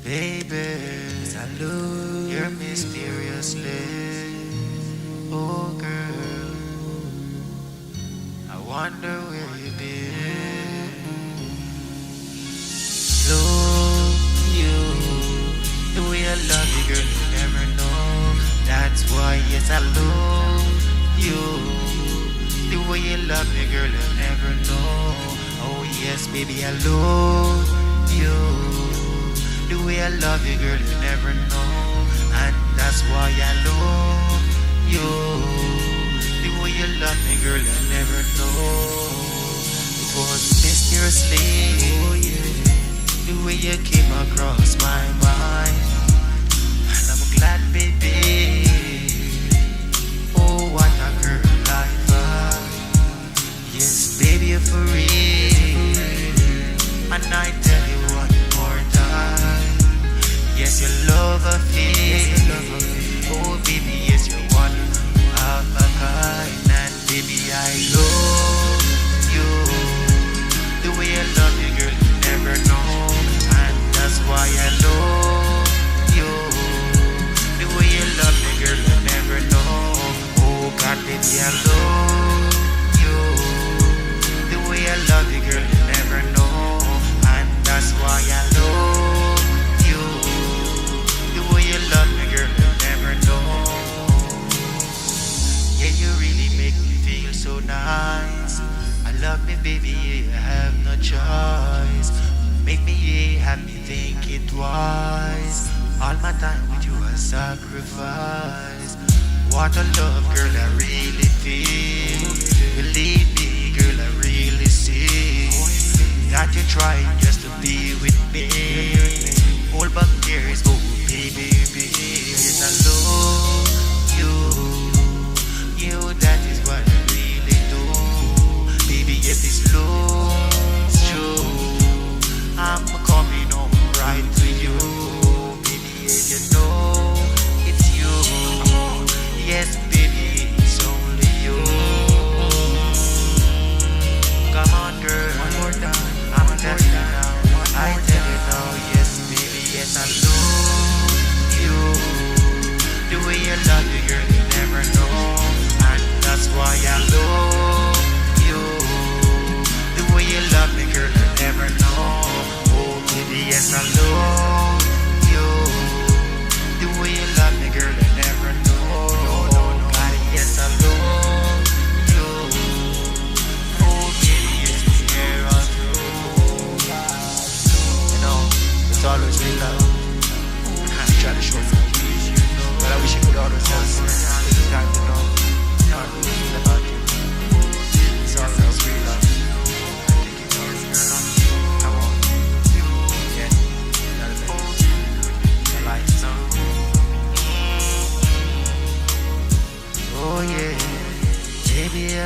Baby, salute. You're mysteriously. Oh girl, I wonder where you've been. Love you, the way I love you, girl, you never know. That's why, yes, I love you. The way you love me, girl, you never know. Oh yes, baby, I love you. The way I love you, girl, you never know. And that's why I love you. The way you love me, girl, you never know. It was mysteriously, oh yeah, the way you came across my mind. And I'm glad, baby. Oh, what a girl I find. Yes, baby, you're for real. And I tell you one more time. Yes, your love I feel. Oh, baby, yes, you're one of a kind. And baby, I love you. The way I love you, girl, you never know. And that's why I love you. The way you love me, girl, you never know. Oh God, baby, I love you. The way I love you, girl, you never know. And that's why I love you. The way you love me, girl, you never know. Yeah, you really make me feel so nice. I love me, baby, yeah, I have no choice. Make me, yeah, happy, think it twice. All my time with you I sacrifice. What a love, girl, I really feel. Believe me, girl, I really see that you're trying just to be with me. Hold back tears, oh baby, baby. Yes, I love you. You, that is what I really do. Baby, yes, it's love, it's true. I'm coming home right to you. Baby, yes, you know it's you. Yes, baby, it's only you. Come on, girl, one more time. I'm telling you now, I tell you now. Yes, baby, yes, I love you. The way you love you, girl, you never know. And that's why I love you. The way you love me, girl, you never know. Oh, baby, yes, I love you. The way you love me, girl, you never know. God, yes, I love you. Oh, baby, yes, you care all through. You know, it's always real love. I try to show you. But I wish you could always tell me. It's time to know. How to feel about you. It's always real love. I think it's always real love. I want you. Yeah, that's it. I like it. Oh yeah, baby, I